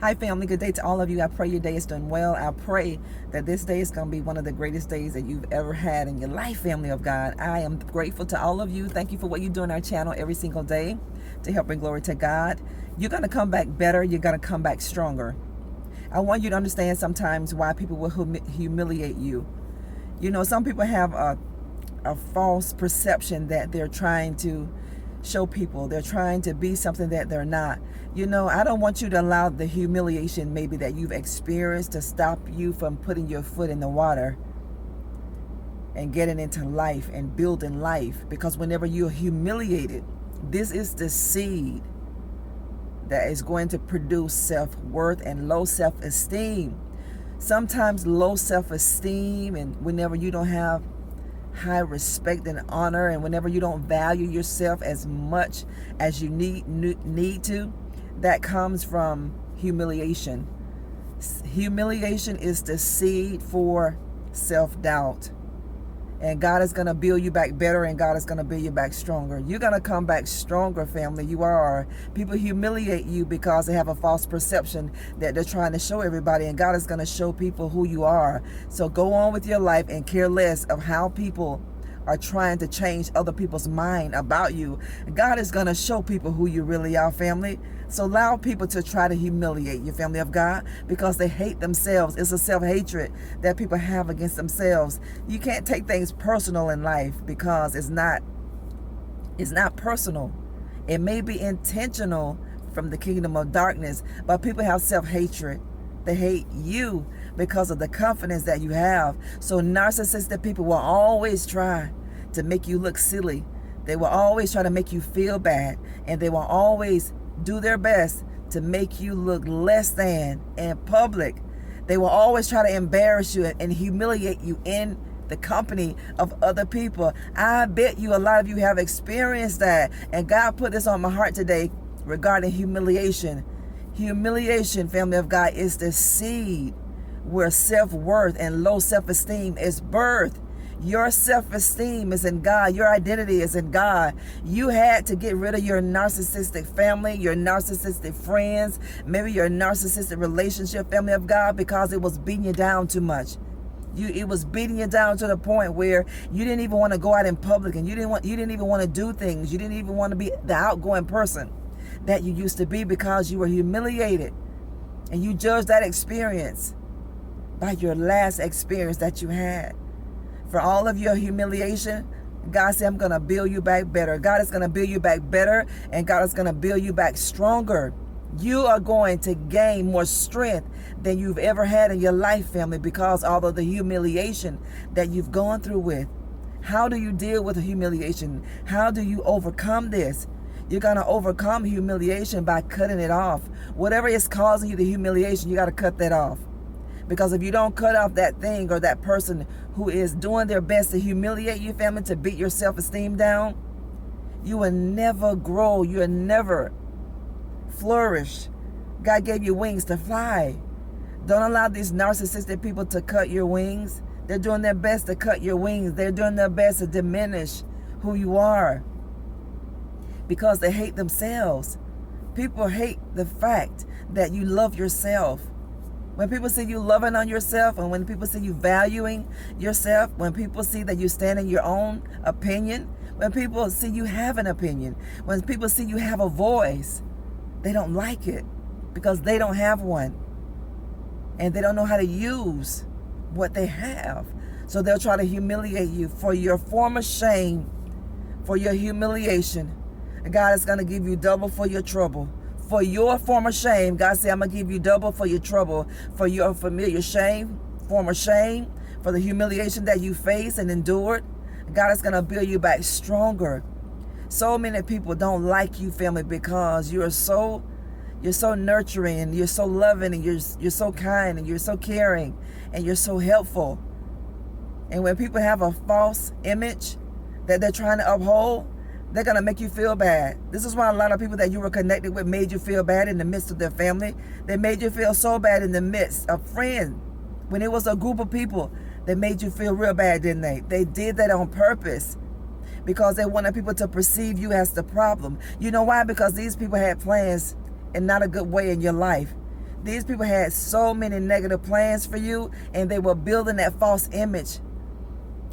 Hi, family. Good day to all of you. I pray your day is doing well. I pray that this day is going to be one of the greatest days that you've ever had in your life, family of God. I am grateful to all of you. Thank you for what you do on our channel every single day to help bring glory to God. You're going to come back better. You're going to come back stronger. I want you to understand sometimes why people will humiliate you. You know, some people have a false perception that they're trying to show people. They're trying to be something that they're not. You know, I don't want you to allow the humiliation maybe that you've experienced to stop you from putting your foot in the water and getting into life and building life. Because whenever you're humiliated, this is the seed that is going to produce self-worth and low self-esteem. Sometimes low self-esteem, and whenever you don't have high respect and honor, and whenever you don't value yourself as much as you need to, that comes from humiliation. Humiliation is the seed for self-doubt. And God is going to build you back better, and God is going to build you back stronger. You're going to come back stronger, family. You are. People humiliate you because they have a false perception that they're trying to show everybody, and God is going to show people who you are. So go on with your life and care less of how people are trying to change other people's mind about you. God is going to show people who you really are, family. So allow people to try to humiliate you, family of God, because they hate themselves. It's a self-hatred that people have against themselves. You can't take things personal in life because it's not personal. It may be intentional from the kingdom of darkness, but people have self-hatred. They hate you because of the confidence that you have. So narcissistic people will always try to make you look silly. They will always try to make you feel bad, and they will always do their best to make you look less than in public. They will always try to embarrass you and humiliate you in the company of other people. I bet you a lot of you have experienced that, and God put this on my heart today regarding humiliation. Humiliation, family of God, is the seed where self-worth and low self-esteem is birthed. Your self-esteem is in God. Your identity is in God. You had to get rid of your narcissistic family, your narcissistic friends, maybe your narcissistic relationship, family of God, because it was beating you down too much. It was beating you down to the point where you didn't even want to go out in public, and you didn't even want to do things. You didn't even want to be the outgoing person that you used to be because you were humiliated. And you judged that experience by your last experience that you had. For all of your humiliation, God said, I'm going to build you back better. God is going to build you back better, and God is going to build you back stronger. You are going to gain more strength than you've ever had in your life, family, because all of the humiliation that you've gone through with. How do you deal with the humiliation? How do you overcome this? You're going to overcome humiliation by cutting it off. Whatever is causing you the humiliation, you got to cut that off. Because if you don't cut off that thing or that person who is doing their best to humiliate you, family, to beat your self-esteem down, you will never grow. You will never flourish. God gave you wings to fly. Don't allow these narcissistic people to cut your wings. They're doing their best to cut your wings. They're doing their best to diminish who you are because they hate themselves. People hate the fact that you love yourself. When people see you loving on yourself, and when people see you valuing yourself, when people see that you stand in your own opinion, when people see you have an opinion, when people see you have a voice, they don't like it because they don't have one. And they don't know how to use what they have. So they'll try to humiliate you for your former shame, for your humiliation. And God is going to give you double for your trouble. For your former shame, God said, I'm going to give you double for your trouble. For your familiar shame, former shame, for the humiliation that you faced and endured, God is going to build you back stronger. So many people don't like you, family, because you're so nurturing, and you're so loving, and you're so kind, and you're so caring, and you're so helpful. And when people have a false image that they're trying to uphold, they're going to make you feel bad. This is why a lot of people that you were connected with made you feel bad in the midst of their family. They made you feel so bad in the midst of friends. When it was a group of people, they made you feel real bad, didn't they? They did that on purpose because they wanted people to perceive you as the problem. You know why? Because these people had plans in not a good way in your life. These people had so many negative plans for you, and they were building that false image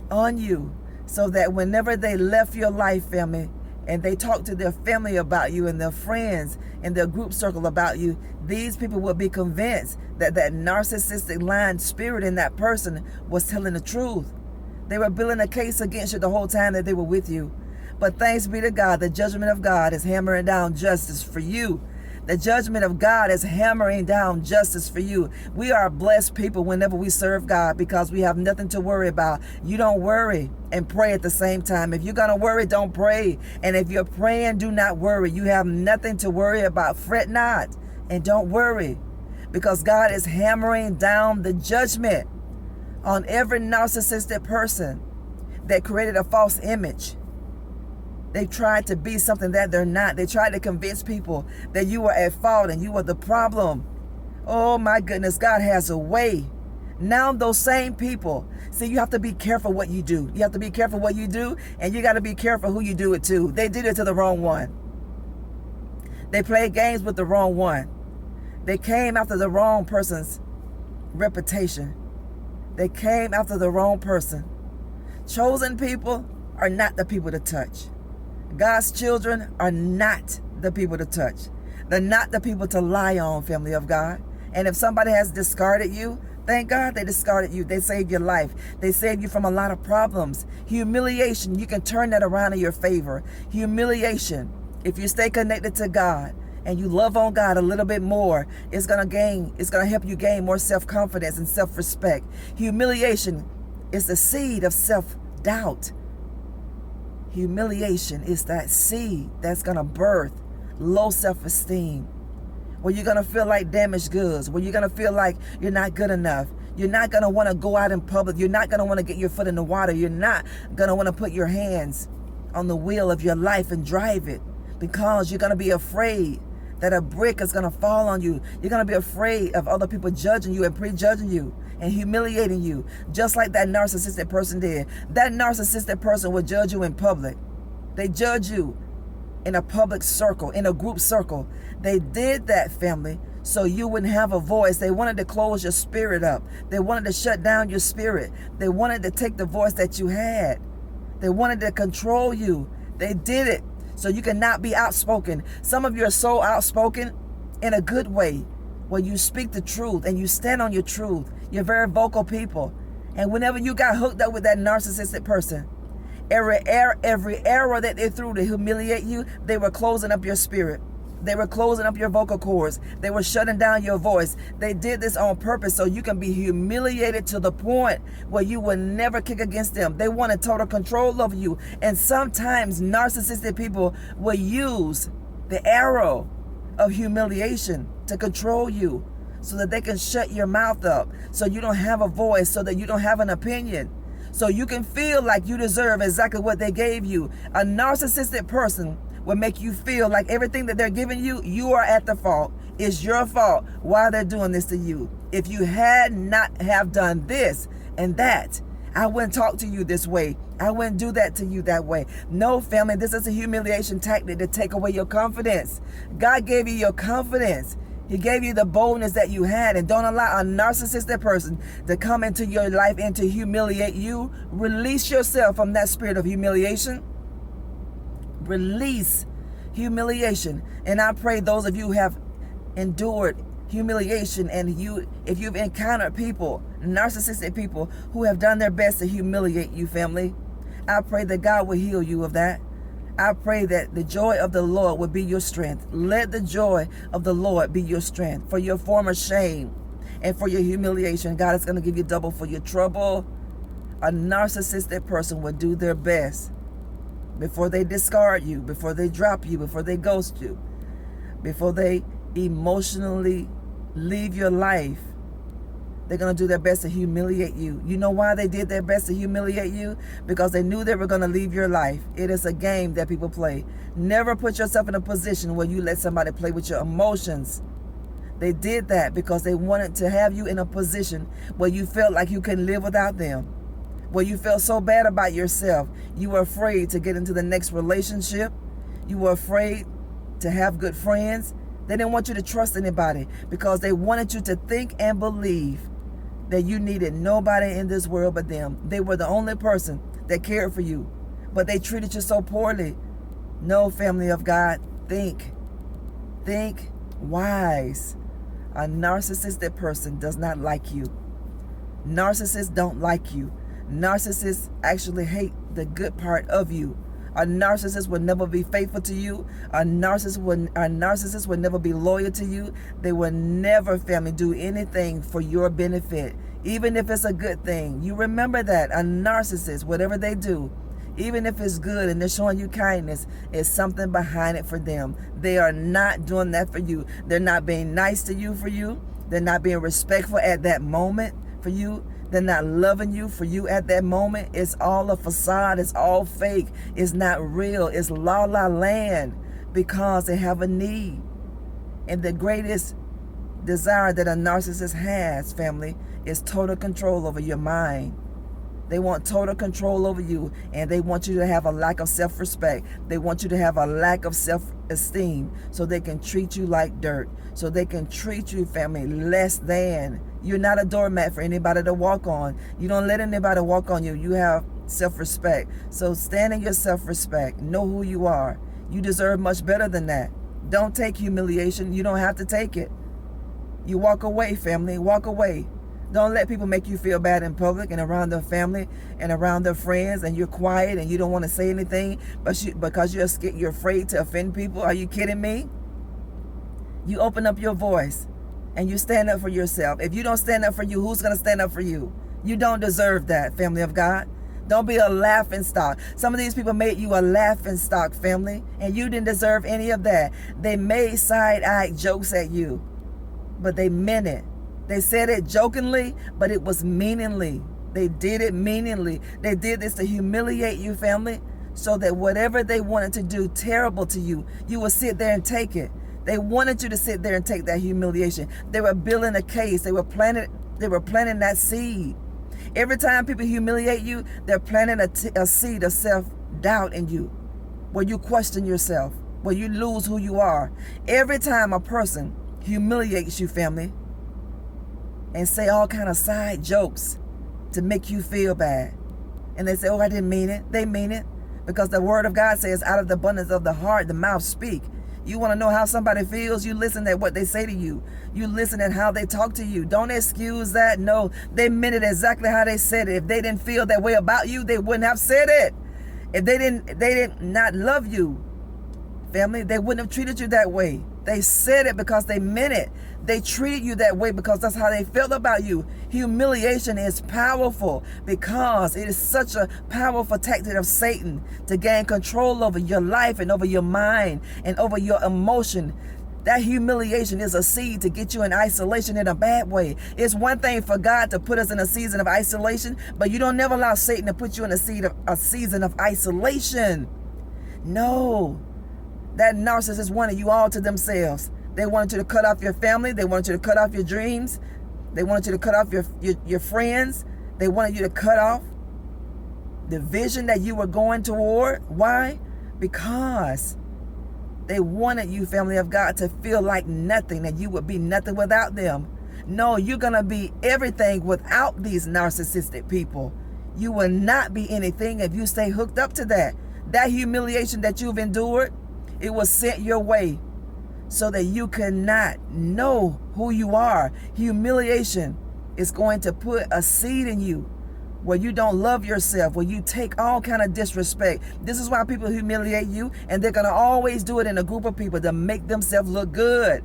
on you so that whenever they left your life, family, and they talked to their family about you and their friends and their group circle about you, these people would be convinced that that narcissistic lying spirit in that person was telling the truth. They were building a case against you the whole time that they were with you. But thanks be to God, the judgment of God is hammering down justice for you. The judgment of God is hammering down justice for you. We are blessed people whenever we serve God because we have nothing to worry about. You don't worry and pray at the same time. If you're going to worry, don't pray. And if you're praying, do not worry. You have nothing to worry about. Fret not and don't worry, because God is hammering down the judgment on every narcissistic person that created a false image. They tried to be something that they're not. They tried to convince people that you were at fault and you were the problem. Oh my goodness, God has a way. Now those same people, see, you have to be careful what you do. You have to be careful what you do, and you got to be careful who you do it to. They did it to the wrong one. They played games with the wrong one. They came after the wrong person's reputation. They came after the wrong person. Chosen people are not the people to touch. God's children are not the people to touch. They're not the people to lie on, family of God. And if somebody has discarded you, thank God they discarded you. They saved your life. They saved you from a lot of problems. Humiliation, you can turn that around in your favor. Humiliation, if you stay connected to God and you love on God a little bit more, it's going to help you gain more self-confidence and self-respect. Humiliation is the seed of self-doubt. Humiliation is that seed that's going to birth low self-esteem, where you're going to feel like damaged goods, where you're going to feel like you're not good enough. You're not going to want to go out in public. You're not going to want to get your foot in the water. You're not going to want to put your hands on the wheel of your life and drive it, because you're going to be afraid that a brick is going to fall on you. You're going to be afraid of other people judging you and prejudging you and humiliating you, just like that narcissistic person did. That narcissistic person will judge you in public. They judge you in a public circle, in a group circle. They did that, family, so you wouldn't have a voice. They wanted to close your spirit up. They wanted to shut down your spirit. They wanted to take the voice that you had. They wanted to control you. They did it so you cannot be outspoken. Some of you are so outspoken in a good way, where you speak the truth and you stand on your truth. You're very vocal people. And whenever you got hooked up with that narcissistic person, every arrow that they threw to humiliate you, they were closing up your spirit. They were closing up your vocal cords. They were shutting down your voice. They did this on purpose so you can be humiliated to the point where you will never kick against them. They wanted total control over you. And sometimes narcissistic people will use the arrow of humiliation to control you, so that they can shut your mouth up, so you don't have a voice, so that you don't have an opinion, so you can feel like you deserve exactly what they gave you. A narcissistic person will make you feel like everything that they're giving you, you are at the fault. It's your fault why they're doing this to you. If you had not have done this and that, I wouldn't talk to you this way. I wouldn't do that to you that way. No, family, this is a humiliation tactic to take away your confidence. God gave you your confidence. He gave you the boldness that you had, and don't allow a narcissistic person to come into your life and to humiliate you. Release yourself from that spirit of humiliation. Release humiliation. And I pray those of you who have endured humiliation, and if you've encountered people, narcissistic people, who have done their best to humiliate you, family, I pray that God will heal you of that. I pray that the joy of the Lord will be your strength. Let the joy of the Lord be your strength. For your former shame and for your humiliation, God is going to give you double for your trouble. A narcissistic person will do their best before they discard you, before they drop you, before they ghost you, before they emotionally leave your life. They're going to do their best to humiliate you. You know why they did their best to humiliate you? Because they knew they were going to leave your life. It is a game that people play. Never put yourself in a position where you let somebody play with your emotions. They did that because they wanted to have you in a position where you felt like you couldn't live without them, where you felt so bad about yourself. You were afraid to get into the next relationship. You were afraid to have good friends They didn't want you to trust anybody because they wanted you to think and believe that you needed nobody in this world but them. They were the only person that cared for you, but they treated you so poorly. No, family of God, think wise. A narcissistic person does not like you. Narcissists don't like you. Narcissists actually hate the good part of you. A narcissist will never be faithful to you. A narcissist will never be loyal to you. They will never, family, do anything for your benefit, even if it's a good thing. You remember that. A narcissist, whatever they do, even if it's good and they're showing you kindness, is something behind it for them. They are not doing that for you. They're not being nice to you for you. They're not being respectful at that moment for you. They're not loving you for you at that moment. It's all a facade. It's all fake. It's not real. It's la la land because they have a need. And the greatest desire that a narcissist has, family, is total control over your mind. They want total control over you, and they want you to have a lack of self-respect. They want you to have a lack of self-esteem so they can treat you like dirt, so they can treat you, family, less than. You're not a doormat for anybody to walk on. You don't let anybody walk on you. You have self-respect. So stand in your self-respect. Know who you are. You deserve much better than that. Don't take humiliation. You don't have to take it. You walk away, family. Walk away. Don't let people make you feel bad in public and around their family and around their friends, and you're quiet and you don't want to say anything because you're scared, you're afraid to offend people. Are you kidding me? You open up your voice and you stand up for yourself. If you don't stand up for you, who's going to stand up for you? You don't deserve that, family of God. Don't be a laughing stock. Some of these people made you a laughing stock, family, and you didn't deserve any of that. They made side-eye jokes at you, but they meant it. They said it jokingly, but it was meaningly. They did it meaningly. They did this to humiliate you, family, so that whatever they wanted to do terrible to you, you would sit there and take it. They wanted you to sit there and take that humiliation. They were building a case. They were planting that seed. Every time people humiliate you, they're planting a seed of self-doubt in you, where you question yourself, where you lose who you are. Every time a person humiliates you, family, and say all kind of side jokes to make you feel bad, and they say, oh, I didn't mean it. They mean it, because the word of God says, out of the abundance of the heart, the mouth speak. You want to know how somebody feels? You listen at what they say to you. You listen at how they talk to you. Don't excuse that. No, they meant it exactly how they said it. If they didn't feel that way about you, they wouldn't have said it. If they did not love you, family, they wouldn't have treated you that way. They said it because they meant it. They treated you that way because that's how they felt about you. Humiliation is powerful because it is such a powerful tactic of Satan to gain control over your life and over your mind and over your emotion. That humiliation is a seed to get you in isolation in a bad way. It's one thing for God to put us in a season of isolation, but you don't never allow Satan to put you in a season of isolation. No. That narcissist wanted you all to themselves. They wanted you to cut off your family. They wanted you to cut off your dreams. They wanted you to cut off your friends. They wanted you to cut off the vision that you were going toward. Why? Because they wanted you, family of God, to feel like nothing, that you would be nothing without them. No, you're going to be everything without these narcissistic people. You will not be anything if you stay hooked up to that. That humiliation that you've endured, it was sent your way so that you cannot know who you are. Humiliation is going to put a seed in you where you don't love yourself, where you take all kind of disrespect. This is why people humiliate you, and they're going to always do it in a group of people to make themselves look good.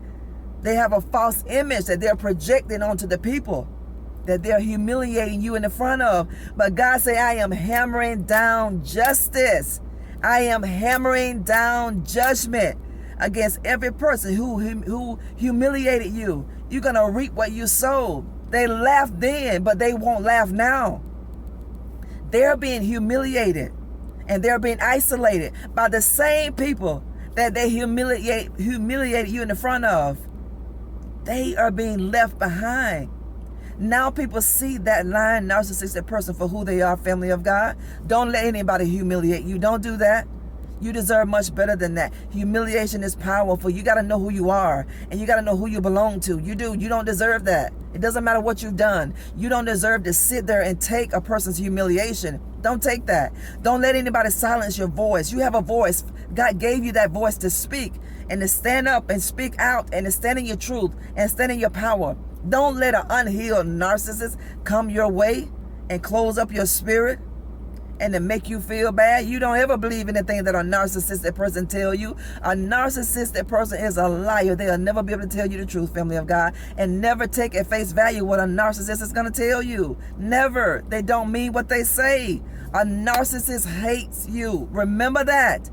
They have a false image that they're projecting onto the people that they're humiliating you in the front of. But God say, I am hammering down justice. I am hammering down judgment against every person who humiliated you. You're going to reap what you sowed. They laughed then, but they won't laugh now. They're being humiliated and they're being isolated by the same people that they humiliated you in the front of. They are being left behind. Now people see that lying, narcissistic person for who they are, family of God. Don't let anybody humiliate you. Don't do that. You deserve much better than that. Humiliation is powerful. You got to know who you are, and you got to know who you belong to. You do. You don't deserve that. It doesn't matter what you've done. You don't deserve to sit there and take a person's humiliation. Don't take that. Don't let anybody silence your voice. You have a voice. God gave you that voice to speak and to stand up and speak out and to stand in your truth and stand in your power. Don't let an unhealed narcissist come your way and close up your spirit and to make you feel bad. You don't ever believe anything that a narcissistic person tell you. A narcissistic person is a liar. They'll never be able to tell you the truth, family of God. And never take at face value what a narcissist is going to tell you. Never. They don't mean what they say. A narcissist hates you. Remember that.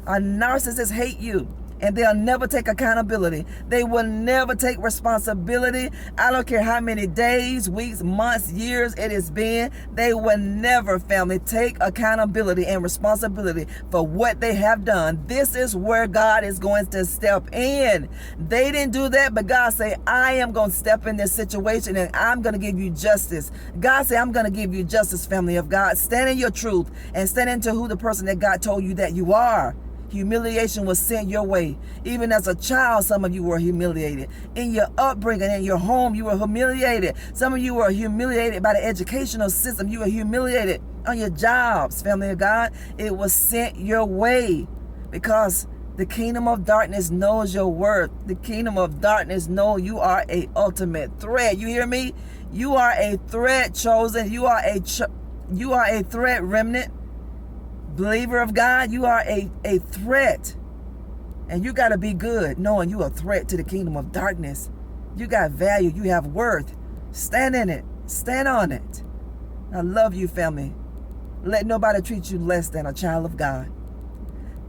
A narcissist hate you. And they'll never take accountability. They will never take responsibility. I don't care how many days, weeks, months, years it has been. They will never, family, take accountability and responsibility for what they have done. This is where God is going to step in. They didn't do that, but God say, I am going to step in this situation and I'm going to give you justice. God say, I'm going to give you justice, family of God. Stand in your truth and stand into who the person that God told you that you are. Humiliation was sent your way. Even as a child, some of you were humiliated. In your upbringing, in your home, you were humiliated. Some of you were humiliated by the educational system. You were humiliated on your jobs, family of God. It was sent your way because the kingdom of darkness knows your worth. The kingdom of darkness knows you are a ultimate threat. You hear me? You are a threat chosen. You are a threat remnant. Believer of God, you are a threat. And you got to be good knowing you are a threat to the kingdom of darkness. You got value. You have worth. Stand in it. Stand on it. I love you, family. Let nobody treat you less than a child of God.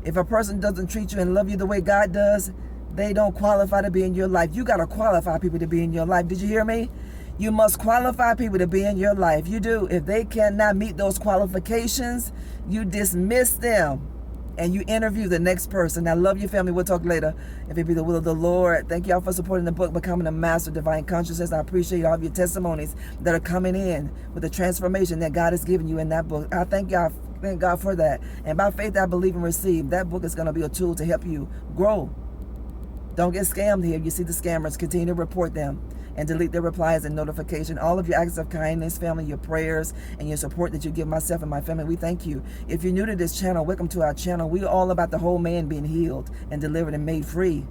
If a person doesn't treat you and love you the way God does, they don't qualify to be in your life. You got to qualify people to be in your life. Did you hear me? You must qualify people to be in your life. You do. If they cannot meet those qualifications, you dismiss them and you interview the next person. I love you, family. We'll talk later. If it be the will of the Lord. Thank y'all for supporting the book, Becoming a Master of Divine Consciousness. I appreciate all of your testimonies that are coming in with the transformation that God has given you in that book. I thank y'all. Thank God for that. And by faith, I believe and receive. That book is going to be a tool to help you grow. Don't get scammed here. You see the scammers, continue to report them and delete their replies and notification. All of your acts of kindness, family, your prayers, and your support that you give myself and my family, we thank you. If you're new to this channel, welcome to our channel. We're all about the whole man being healed and delivered and made free.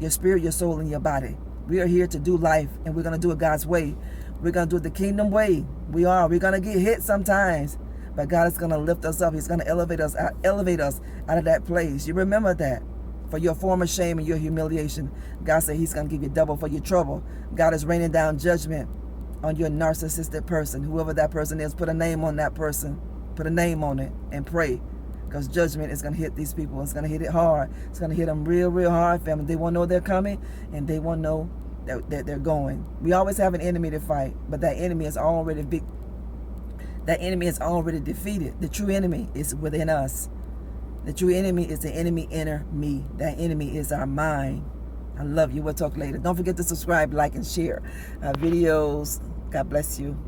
Your spirit, your soul, and your body. We are here to do life, and we're going to do it God's way. We're going to do it the kingdom way. We're going to get hit sometimes, but God is going to lift us up. He's going to elevate us out of that place. You remember that. For your former shame and your humiliation, God said he's going to give you double for your trouble. God is raining down judgment on your narcissistic person. Whoever that person is, put a name on that person. Put a name on it and pray. Because judgment is going to hit these people. It's going to hit it hard. It's going to hit them real, real hard, family. They won't know they're coming, and they won't know that they're going. We always have an enemy to fight, but that enemy is already big. That enemy is already defeated. The true enemy is within us. The true enemy is the enemy inner me. That enemy is our mind. I love you. We'll talk later. Don't forget to subscribe, like, and share our videos. God bless you.